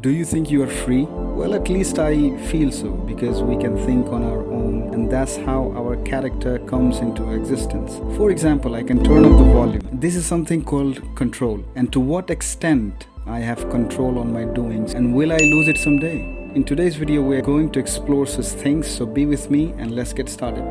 Do you think you are free? Well, at least I feel so, because we can think on our own, and that's how our character comes into existence. For example, I can turn up the volume. This is something called control. And to what extent I have control on my doings, and will I lose it someday? In today's video, we are going to explore such things, so be with me and let's get started.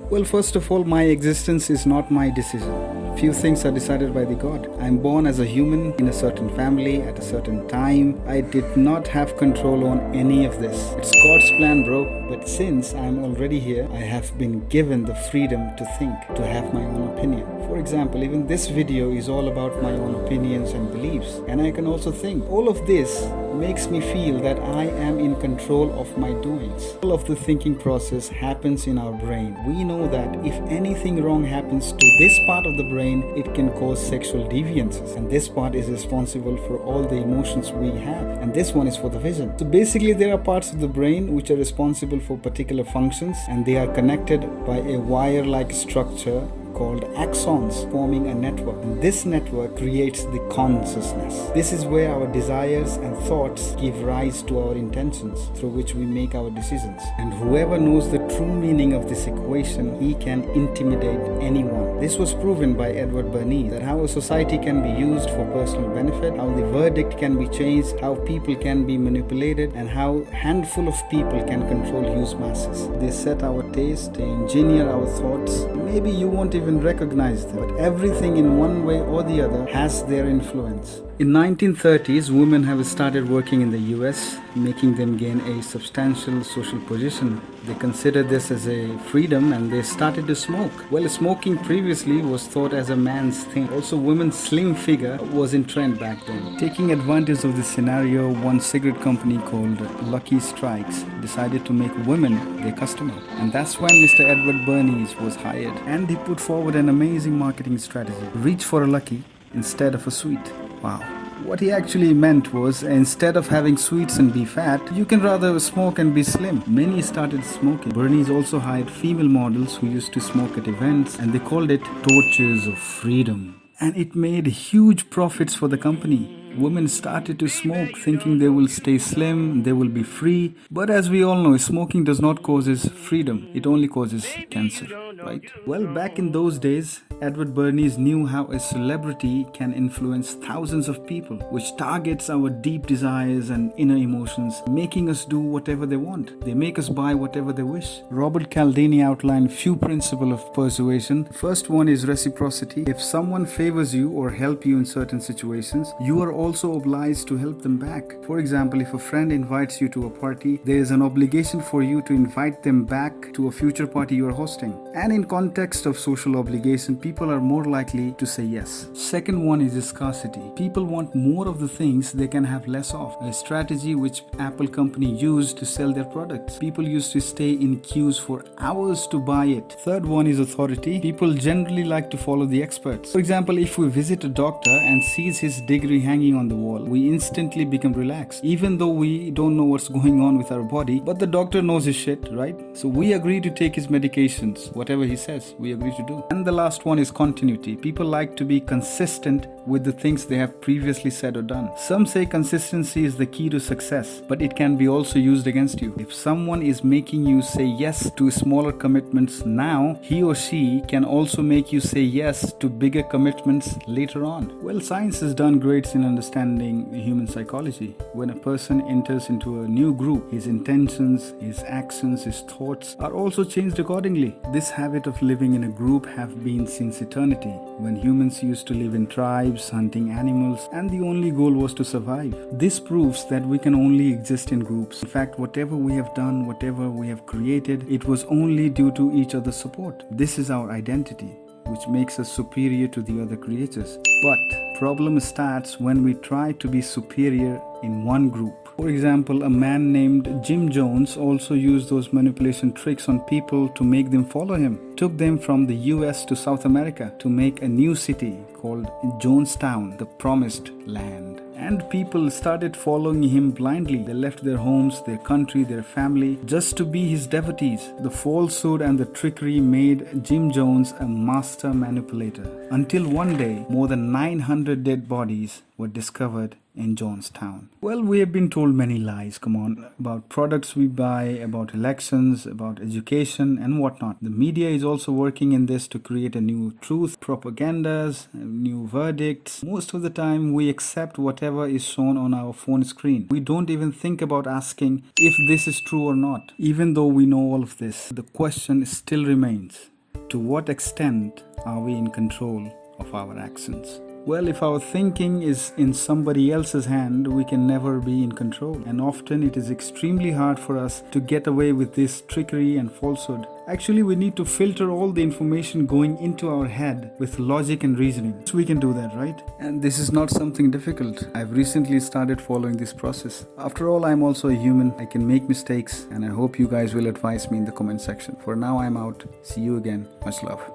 Well, first of all, my existence is not my decision. Few things are decided by the God. I'm born as a human in a certain family at a certain time. I did not have control on any of this. It's God's plan, bro. But since I'm already here, I have been given the freedom to think, to have my own opinion. For example, even this video is all about my own opinions and beliefs. And I can also think. All of this makes me feel that I am in control of my doings. All of the thinking process happens in our brain. We know that if anything wrong happens to this part of the brain, it can cause sexual deviances, and this part is responsible for all the emotions we have, and this one is for the vision. So basically, there are parts of the brain which are responsible for particular functions, and they are connected by a wire-like structure called axons, forming a network. And this network creates the consciousness. This is where our desires and thoughts give rise to our intentions, through which we make our decisions. And whoever knows the true meaning of this equation, he can intimidate anyone. This was proven by Edward Bernays, that how a society can be used for personal benefit, how the verdict can be changed, how people can be manipulated, and how a handful of people can control huge masses. They set our taste, they engineer our thoughts. Maybe you won't even recognize them, but everything in one way or the other has their influence. In 1930s, women have started working in the US, making them gain a substantial social position. They considered this as a freedom and they started to smoke. Well, smoking previously was thought as a man's thing. Also, women's slim figure was in trend back then. Taking advantage of this scenario, one cigarette company called Lucky Strikes decided to make women their customer. And that's when Mr. Edward Bernays was hired. And he put forward an amazing marketing strategy. Reach for a Lucky instead of a sweet. Wow. What he actually meant was, instead of having sweets and be fat, you can rather smoke and be slim. Many started smoking. Bernays also hired female models who used to smoke at events, and they called it torches of freedom. And it made huge profits for the company. Women started to smoke thinking they will stay slim, they will be free. But as we all know, smoking does not cause freedom. It only causes cancer, right? Well, back in those days, Edward Bernays knew how a celebrity can influence thousands of people, which targets our deep desires and inner emotions, making us do whatever they want. They make us buy whatever they wish. Robert Cialdini outlined few principles of persuasion. First one is reciprocity. If someone favors you or help you in certain situations, you are also obliged to help them back. For example, if a friend invites you to a party, there is an obligation for you to invite them back to a future party you are hosting. And in context of social obligation, people are more likely to say yes. Second one is scarcity. People want more of the things they can have less of. A strategy which Apple company used to sell their products. People used to stay in queues for hours to buy it. Third one is authority. People generally like to follow the experts. For example, if we visit a doctor and sees his degree hanging on the wall, we instantly become relaxed, even though we don't know what's going on with our body, but the doctor knows his shit, right? So we agree to take his medications, whatever he says, we agree to do. And the last one is continuity. People like to be consistent with the things they have previously said or done. Some say consistency is the key to success, but it can be also used against you. If someone is making you say yes to smaller commitments now, he or she can also make you say yes to bigger commitments later on. Well, science has done great in understanding human psychology. When a person enters into a new group, his intentions, his actions, his thoughts are also changed accordingly. This habit of living in a group have been since eternity, when humans used to live in tribes, hunting animals, and the only goal was to survive. This proves that we can only exist in groups. In fact, whatever we have done, whatever we have created, it was only due to each other's support. This is our identity, which makes us superior to the other creatures. But problem starts when we try to be superior in one group. For example, a man named Jim Jones also used those manipulation tricks on people to make them follow him. Took them from the US to South America to make a new city called Jonestown, the promised land. And people started following him blindly. They left their homes, their country, their family just to be his devotees. The falsehood and the trickery made Jim Jones a master manipulator. Until one day, more than 900 dead bodies were discovered in Jonestown. Well, we have been told many lies, about products we buy, about elections, about education and whatnot. The media is also working in this to create a new truth, propagandas, new verdicts. Most of the time we accept whatever is shown on our phone screen. We don't even think about asking if this is true or not. Even though we know all of this, the question still remains: to what extent are we in control of our actions? Well, if our thinking is in somebody else's hand, we can never be in control. And often it is extremely hard for us to get away with this trickery and falsehood. Actually, we need to filter all the information going into our head with logic and reasoning. So we can do that, right? And this is not something difficult. I've recently started following this process. After all, I'm also a human. I can make mistakes, and I hope you guys will advise me in the comment section. For now, I'm out. See you again. Much love.